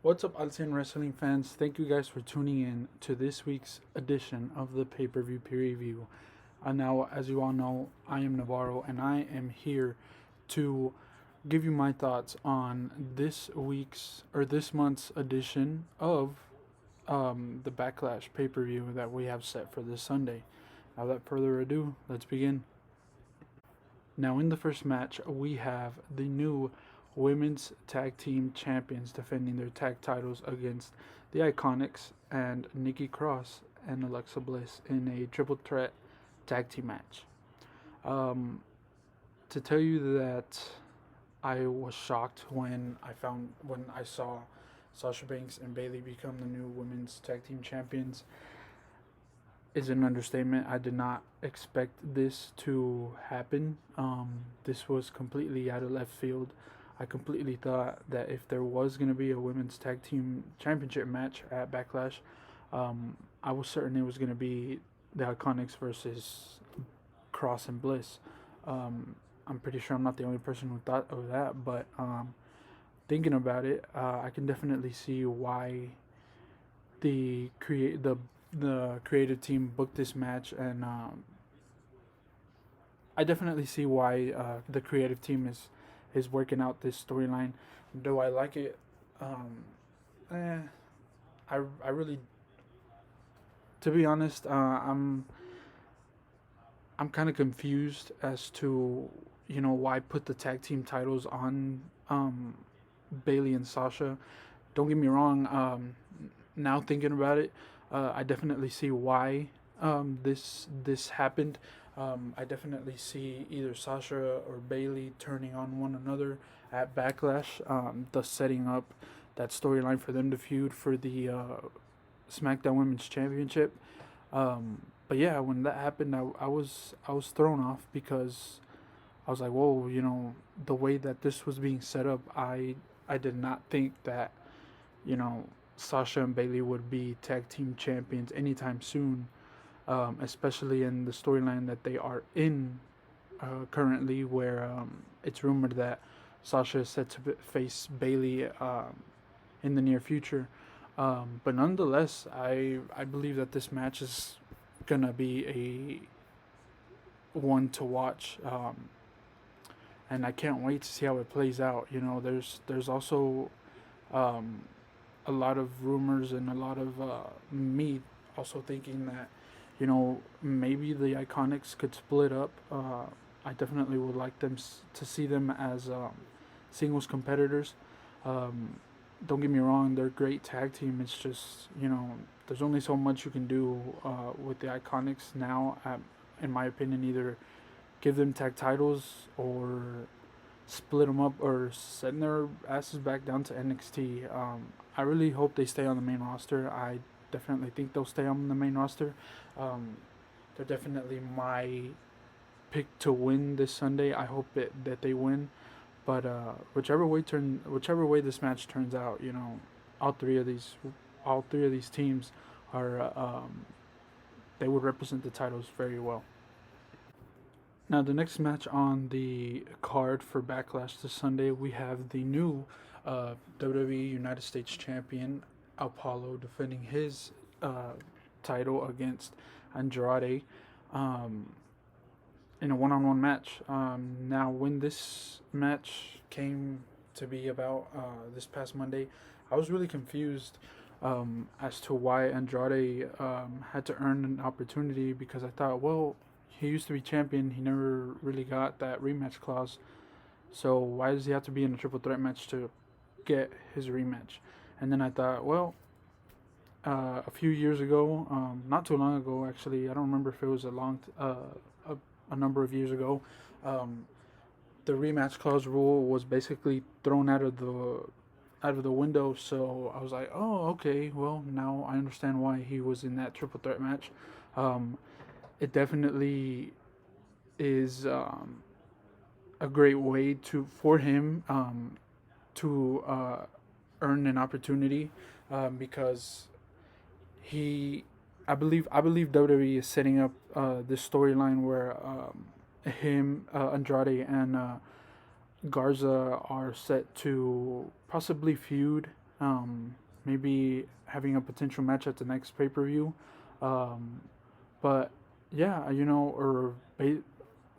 What's up, AL100 wrestling fans? Thank you guys for tuning in to this week's edition of the pay-per-view peer review. Now, as you all know, I am Navarro, and I am here to give you my thoughts on this month's edition of the Backlash pay-per-view that we have set for this Sunday. Now, without further ado, let's begin. Now, in the first match, we have the new women's tag team champions defending their tag titles against the Iconics and Nikki Cross and Alexa Bliss in a triple threat tag team match. Um, to tell you that I was shocked when I saw Sasha Banks and Bayley become the new women's tag team champions is an understatement. I did not expect this to happen. This was completely out of left field. I completely thought that if there was going to be a women's tag team championship match at Backlash, I was certain it was going to be the Iconics versus Cross and Bliss. I'm pretty sure I'm not the only person who thought of that, but thinking about it, I can definitely see why the create the creative team booked this match, and I definitely see why the creative team is working out this storyline. Do I like it? Um, eh, I really, to be honest, I'm kind of confused as to why put the tag team titles on Bailey and Sasha. Don't get me wrong. Now thinking about it, I definitely see why this happened. I definitely see either Sasha or Bailey turning on one another at Backlash, thus setting up that storyline for them to feud for the SmackDown Women's Championship. But yeah, when that happened, I was thrown off because I was like, whoa, the way that this was being set up, I did not think that you know Sasha and Bailey would be tag team champions anytime soon, especially in the storyline that they are in currently, where it's rumored that Sasha is set to face Bailey in the near future. But nonetheless, I believe that this match is gonna be a one to watch, and I can't wait to see how it plays out. There's also um, a lot of rumors and a lot of me also thinking that maybe the Iconics could split up. I definitely would like to see them as singles competitors. Um, don't get me wrong, they're a great tag team. It's just there's only so much you can do with the Iconics now. In my opinion, either give them tag titles or split them up or send their asses back down to NXT. I really hope they stay on the main roster. I definitely think they'll stay on the main roster. Um, they're definitely my pick to win this Sunday. I hope that they win. But whichever way this match turns out, all three of these all three of these teams are they would represent the titles very well. Now, the next match on the card for Backlash this Sunday, we have the new WWE United States Champion Apollo defending his title against Andrade um, in a one-on-one match. Now, when this match came to be about this past Monday, I was really confused as to why Andrade had to earn an opportunity, because I thought, well, he used to be champion. He never really got that rematch clause. So why does he have to be in a triple threat match to get his rematch? And then I thought, well, a few years ago, not too long ago actually, I don't remember if it was a number of years ago, um, the rematch clause rule was basically thrown out of the window. So I was like, oh, okay, well, now I understand why he was in that triple threat match. Um, it definitely is a great way for him to earn an opportunity, because he I believe WWE is setting up this storyline where Andrade and Garza are set to possibly feud maybe having a potential match at the next pay per view. Um, but yeah,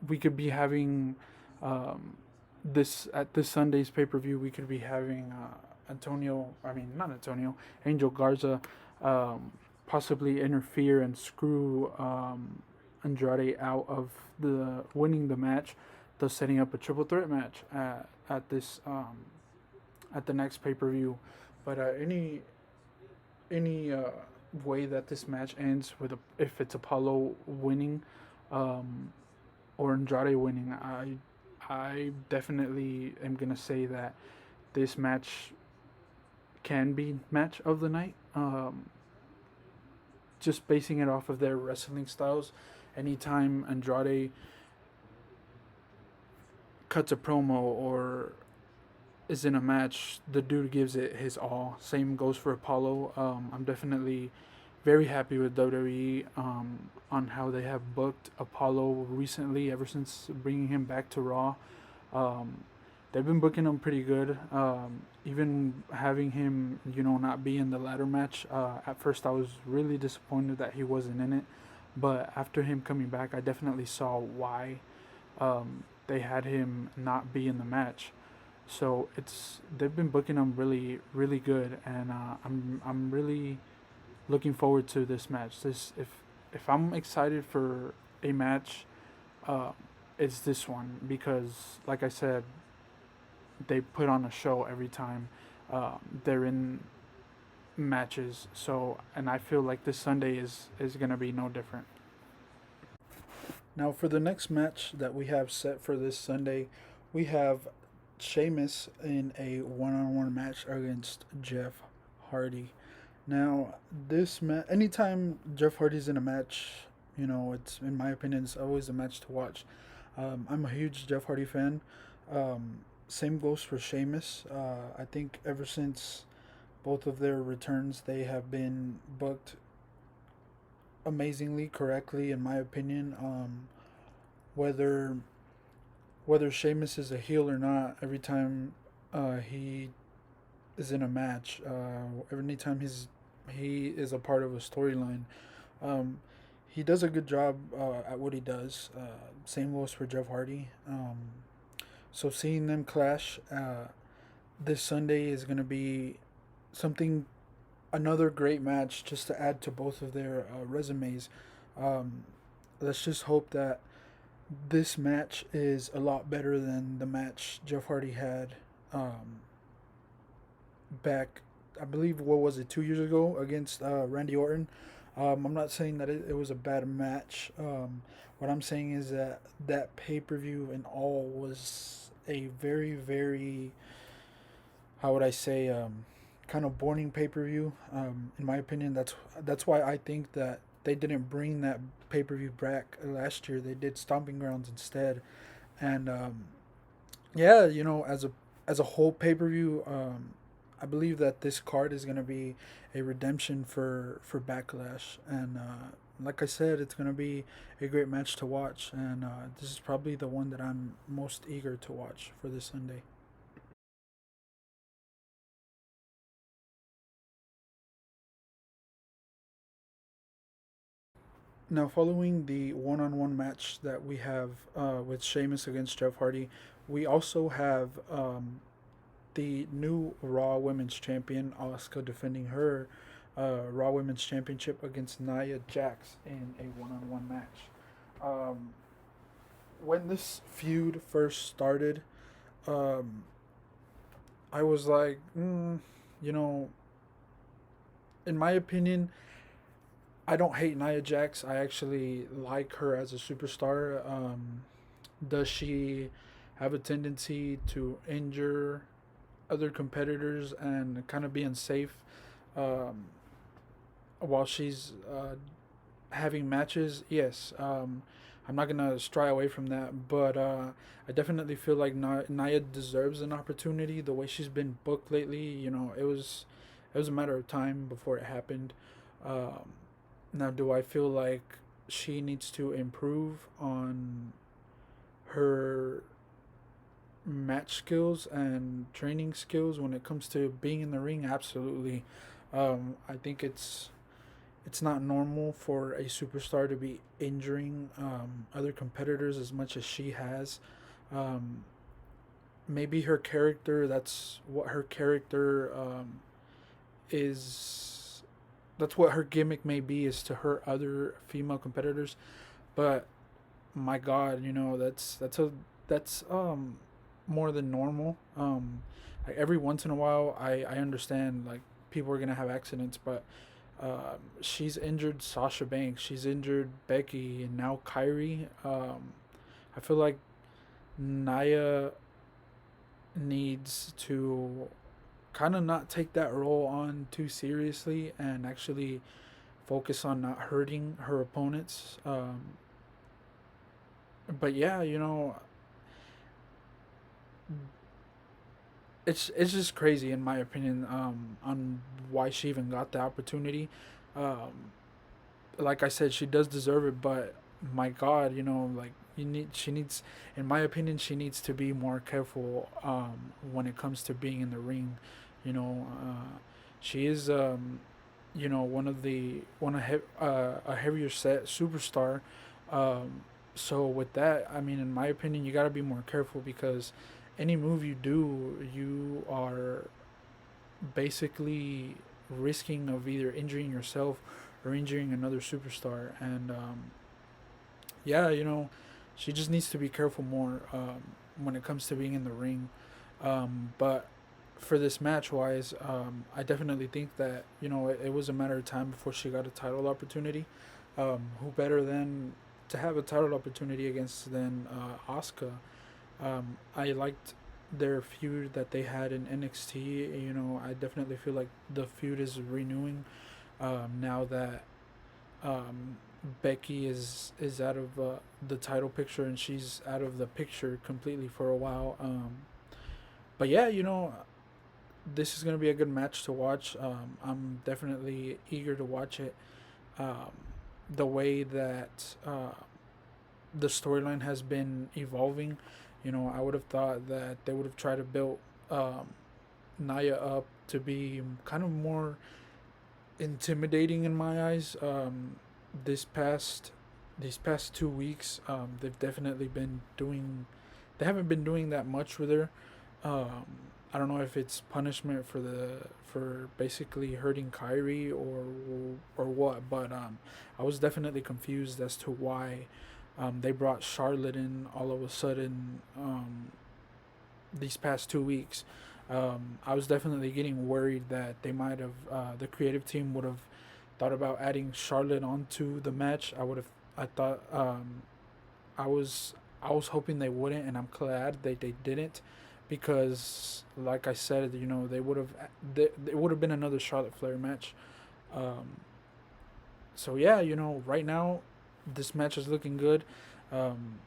we could be having um, this at this Sunday's pay per view. We could be having not Antonio, Angel Garza, um, possibly interfere and screw Andrade out of the winning the match, thus setting up a triple threat match at the next pay per view. But any way that this match ends with if it's Apollo winning, um, or Andrade winning, I definitely am gonna say that this match can be match of the night. Just basing it off of their wrestling styles. Anytime Andrade cuts a promo or is in a match, the dude gives it his all. Same goes for Apollo. I'm definitely very happy with WWE on how they have booked Apollo recently, ever since bringing him back to Raw. Um, they've been booking him pretty good. Even having him, not be in the ladder match. At first, I was really disappointed that he wasn't in it, but after him coming back, I definitely saw why they had him not be in the match. So they've been booking him really really good, and I'm really looking forward to this match. This if I'm excited for a match, uh, it's this one because, like I said, they put on a show every time they're in matches. So, and I feel like this Sunday is gonna be no different. Now, for the next match that we have set for this Sunday, we have Sheamus in a one-on-one match against Jeff Hardy. Now, anytime Jeff Hardy's in a match, it's in my opinion, it's always a match to watch. I'm a huge Jeff Hardy fan. Um, Same goes for Sheamus. I think ever since both of their returns, they have been booked amazingly correctly, in my opinion. Whether whether Sheamus is a heel or not, every time he is in a match, every time he is a part of a storyline, um, he does a good job at what he does. Same goes for Jeff Hardy. So seeing them clash this Sunday is going to be something, another great match just to add to both of their resumes. Um, let's just hope that this match is a lot better than the match Jeff Hardy had um, back, I believe, what was it, 2 years ago against Randy Orton. I'm not saying that it was a bad match. What I'm saying is that that pay per view in all was a very, very, how would I say, kind of boring pay per view. In my opinion, that's why I think that they didn't bring that pay per view back last year. They did Stomping Grounds instead, and yeah, as a whole pay per view, I believe that this card is gonna be a redemption for Backlash, and like I said, it's gonna be a great match to watch, and this is probably the one that I'm most eager to watch for this Sunday. Now, following the one-on-one match that we have with Sheamus against Jeff Hardy, we also have the new Raw Women's Champion, Asuka, defending her Raw Women's Championship against Nia Jax in a one-on-one match. Um, when this feud first started, um, I was like, you know, in my opinion, I don't hate Nia Jax. I actually like her as a superstar. Does she have a tendency to injure other competitors and kind of be unsafe um, while she's having matches? Yes. I'm not gonna stray away from that, but I definitely feel like Nia deserves an opportunity. The way she's been booked lately, it was a matter of time before it happened. Um, Now, do I feel like she needs to improve on her match skills and training skills when it comes to being in the ring, absolutely. I think it's not normal for a superstar to be injuring other competitors as much as she has. Um, Maybe her character, that's what her character is. That's what her gimmick may be, is to hurt other female competitors. But my God, that's more than normal. Like every once in a while, I understand like people are gonna have accidents, but she's injured Sasha Banks, she's injured Becky, and now Kyrie. I feel like Naya needs to kind of not take that role on too seriously and actually focus on not hurting her opponents. But yeah, it's just crazy in my opinion, on why she even got the opportunity. Um, like I said, she does deserve it, but my God, like she needs, in my opinion, she needs to be more careful when it comes to being in the ring. You know, she is a heavier set superstar. Um, so with that, I mean, in my opinion, you got to be more careful because any move you do, you are basically risking of either injuring yourself or injuring another superstar. And yeah, she just needs to be careful more when it comes to being in the ring. But for this match wise, I definitely think that it was a matter of time before she got a title opportunity. Who better than to have a title opportunity against than Asuka? I liked their feud that they had in NXT. I definitely feel like the feud is renewing now that um, Becky is out of the title picture and she's out of the picture completely for a while. But yeah, this is gonna be a good match to watch. I'm definitely eager to watch it. Um, the way that the storyline has been evolving, I would have thought that they would have tried to build um, Naya up to be kind of more intimidating in my eyes. This past these past 2 weeks, they've definitely been doing. They haven't been doing that much with her. Um, I don't know if it's punishment for basically hurting Kyrie or what, but I was definitely confused as to why they brought Charlotte in all of a sudden these past 2 weeks. I was definitely getting worried that they might have the creative team would have thought about adding Charlotte onto the match. I thought I was I was hoping they wouldn't, and I'm glad they didn't, because like I said, they would have it would have been another Charlotte Flair match. Um, so yeah, right now this match is looking good. Um,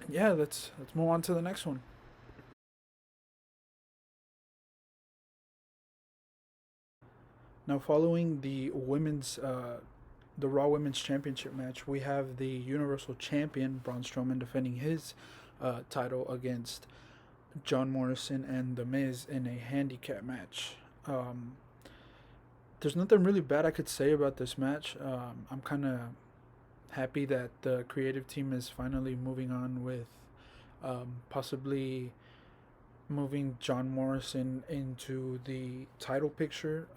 yeah, let's move on to the next one. Now, following the Raw Women's Championship match, we have the Universal Champion Braun Strowman defending his title against John Morrison and The Miz in a handicap match. Um, there's nothing really bad I could say about this match. I'm kind of happy that the creative team is finally moving on with possibly moving John Morrison into the title picture.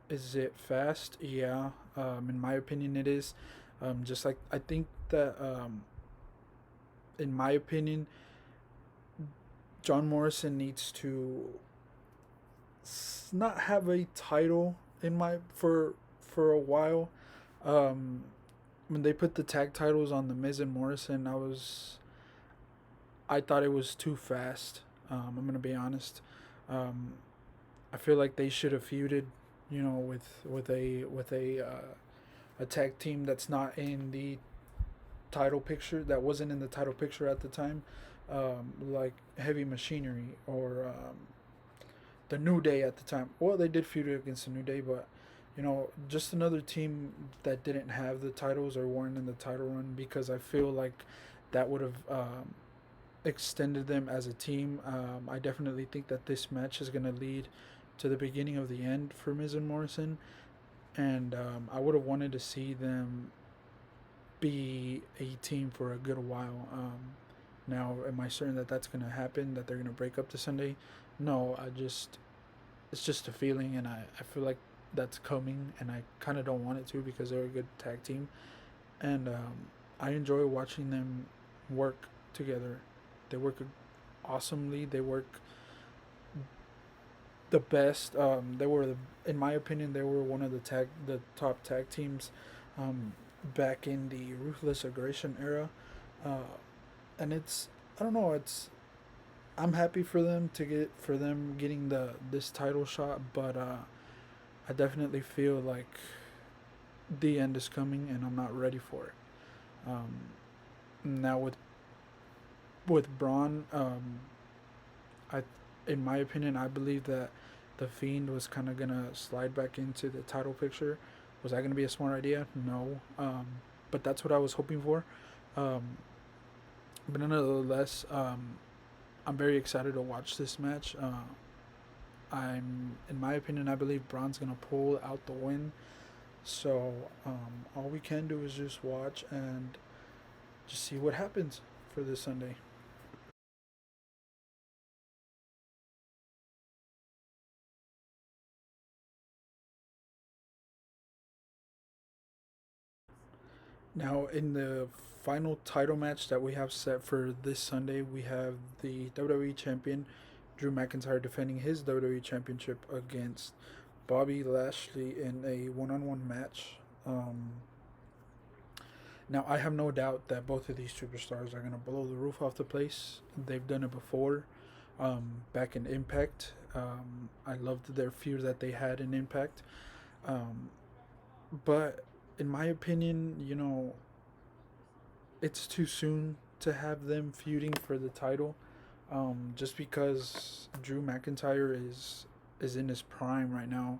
Is it fast? Yeah. In my opinion, it is. Just like I think that, in my opinion, John Morrison needs to not have a title in my for a while. Um, when they put the tag titles on the Miz and Morrison, I thought it was too fast. I'm gonna be honest. Um, I feel like they should have feuded, with a tag team that's not in the title picture, that wasn't in the title picture at the time, like Heavy Machinery or the New Day at the time. Well, they did feud against the New Day, but just another team that didn't have the titles or weren't in the title run, because I feel like that would have extended them as a team. I definitely think that this match is going to lead to the beginning of the end for Miz and Morrison, and I would have wanted to see them be a team for a good while. Now, am I certain that that's going to happen? That they're going to break up this Sunday? No, I just it's just a feeling, and I feel like that's coming, and I kind of don't want it to because they're a good tag team, and I enjoy watching them work together. They work awesomely. They work the best. They were, in my opinion, they were one of the top tag teams back in the Ruthless Aggression era, uh, and it's I don't know. I'm happy for them getting this title shot, but I definitely feel like the end is coming, and I'm not ready for it. Um, Now with Braun, I in my opinion, I believe that the Fiend was kind of gonna slide back into the title picture. Was that gonna be a smart idea? No, but that's what I was hoping for. Um, but nonetheless, I'm very excited to watch this match. In my opinion, I believe Braun's gonna pull out the win. So all we can do is just watch and just see what happens for this Sunday. Now, in the final title match that we have set for this Sunday, we have the WWE Champion Drew McIntyre defending his WWE Championship against Bobby Lashley in a one-on-one match. Now, I have no doubt that both of these superstars are going to blow the roof off the place. They've done it before, back in Impact. I loved their feud that they had in Impact. Um, but in my opinion, it's too soon to have them feuding for the title. Just because Drew McIntyre is in his prime right now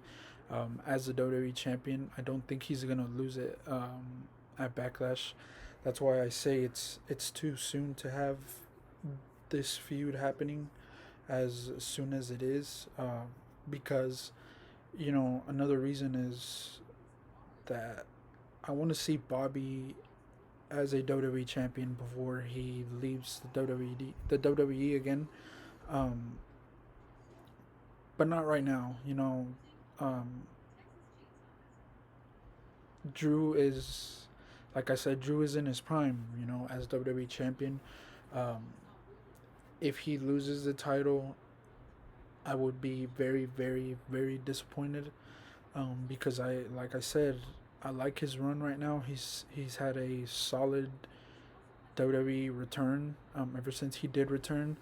as the WWE champion. I don't think he's gonna lose it at Backlash. That's why I say it's too soon to have this feud happening as soon as it is. Because another reason is that I want to see Bobby as a WWE champion before he leaves the WWE again. Um, but not right now. Um, Drew is, like I said, Drew is in his prime. As WWE champion. Um, if he loses the title, I would be very, very, very disappointed. Because like I said, I like his run right now. He's had a solid WWE return ever since he did return.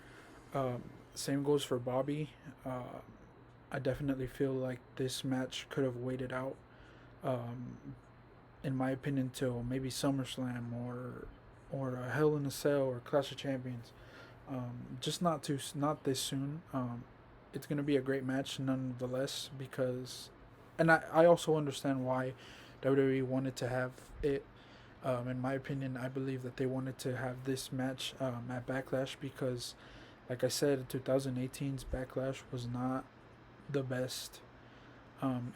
Um, Same goes for Bobby. Uh, I definitely feel like this match could have waited out, um, in my opinion, till maybe SummerSlam or a Hell in a Cell or Clash of Champions. Just not this soon. It's gonna be a great match nonetheless because, and I also understand why WWE wanted to have it. In my opinion, I believe that they wanted to have this match at Backlash because, like I said, 2018's Backlash was not the best.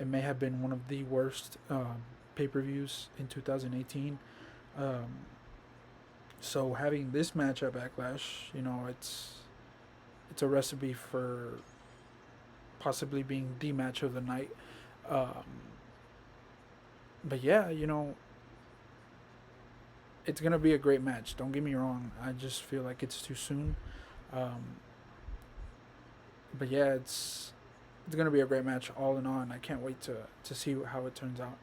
It may have been one of the worst pay per views in 2018. Um, so having this match at Backlash, it's a recipe for possibly being the match of the night. Um, but yeah, it's gonna be a great match. Don't get me wrong. I just feel like it's too soon. Um, but yeah, it's gonna be a great match all in all, and I can't wait to see how it turns out.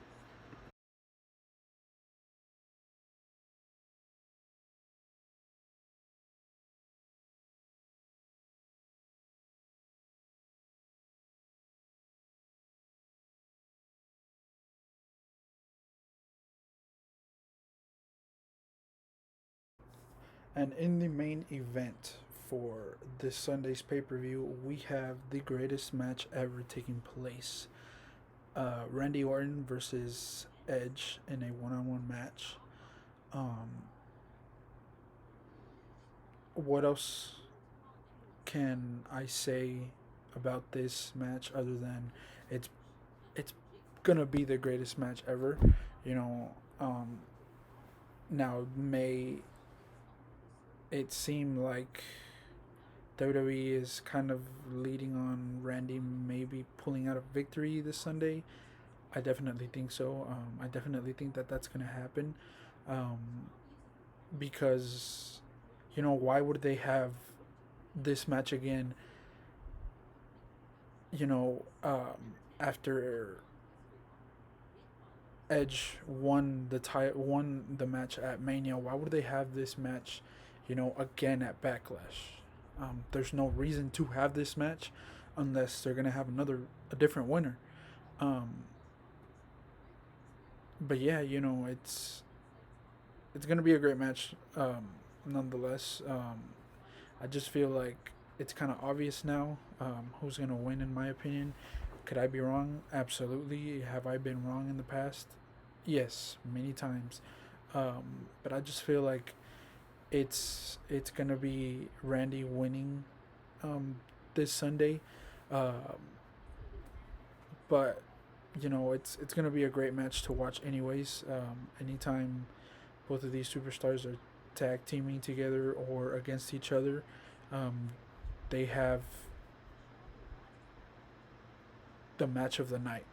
And in the main event for this Sunday's pay per view, we have the greatest match ever taking place. Randy Orton versus Edge in a one-on-one match. Um, what else can I say about this match other than it's it's gonna be the greatest match ever. You know, now may it seem like WWE is kind of leading on Randy maybe pulling out a victory this Sunday. I definitely think so. I definitely think that that's gonna happen, um, because why would they have this match again? After Edge won the match at Mania, why would they have this match, again at Backlash? There's no reason to have this match unless they're gonna have a different winner. Um, but yeah, it's gonna be a great match, nonetheless. I just feel like it's kind of obvious now who's gonna win, in my opinion. Could I be wrong? Absolutely. Have I been wrong in the past? Yes, many times. But I just feel like it's gonna be Randy winning um, this Sunday. Um, but it's gonna be a great match to watch, anyways. Anytime both of these superstars are tag teaming together or against each other, um, they have the match of the night.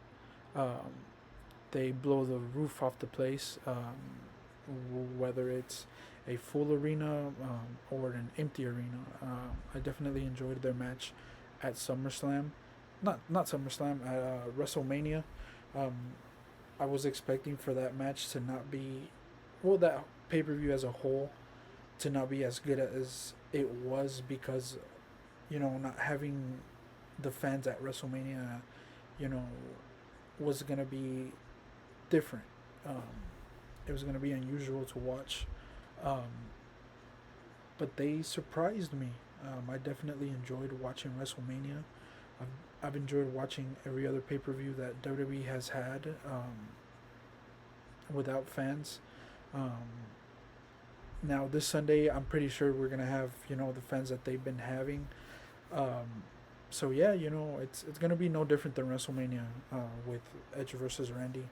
Um, they blow the roof off the place, whether it's a full arena or an empty arena. I definitely enjoyed their match at SummerSlam, not SummerSlam, at WrestleMania. Um, I was expecting for that match to not be, well, that pay per view as a whole to not be as good as it was because not having the fans at WrestleMania, you know, was gonna be different. Um, it was gonna be unusual to watch, um, but they surprised me. I definitely enjoyed watching WrestleMania. I've enjoyed watching every other pay per view that WWE has had without fans. Um, Now this Sunday, I'm pretty sure we're gonna have the fans that they've been having. Um, so yeah, it's gonna be no different than WrestleMania with Edge versus Randy.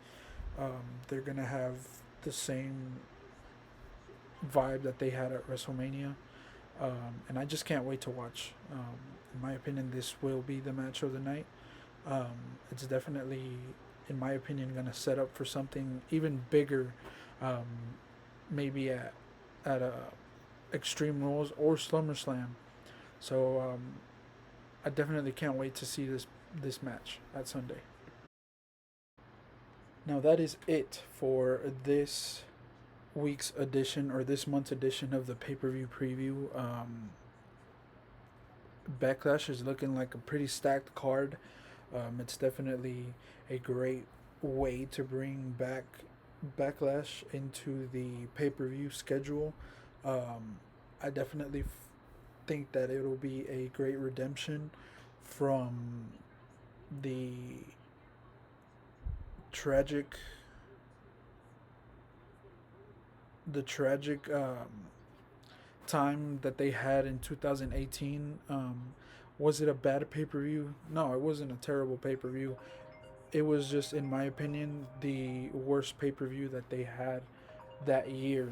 They're gonna have the same vibe that they had at WrestleMania, and I just can't wait to watch. In my opinion, this will be the match of the night. It's definitely, in my opinion, gonna set up for something even bigger, um, maybe at Extreme Rules or SummerSlam. So I definitely can't wait to see this match at Sunday. Now that is it for this week's edition or this month's edition of the pay per view preview. Backlash is looking like a pretty stacked card. It's definitely a great way to bring back Backlash into the pay per view schedule. I definitely think that it'll be a great redemption from the tragic the tragic time that they had in 2018. Was it a bad pay per view? No, it wasn't a terrible pay per view. It was just, in my opinion, the worst pay per view that they had that year.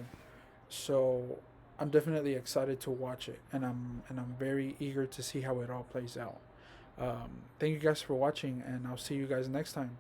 So I'm definitely excited to watch it, and I'm very eager to see how it all plays out. Thank you guys for watching, and I'll see you guys next time.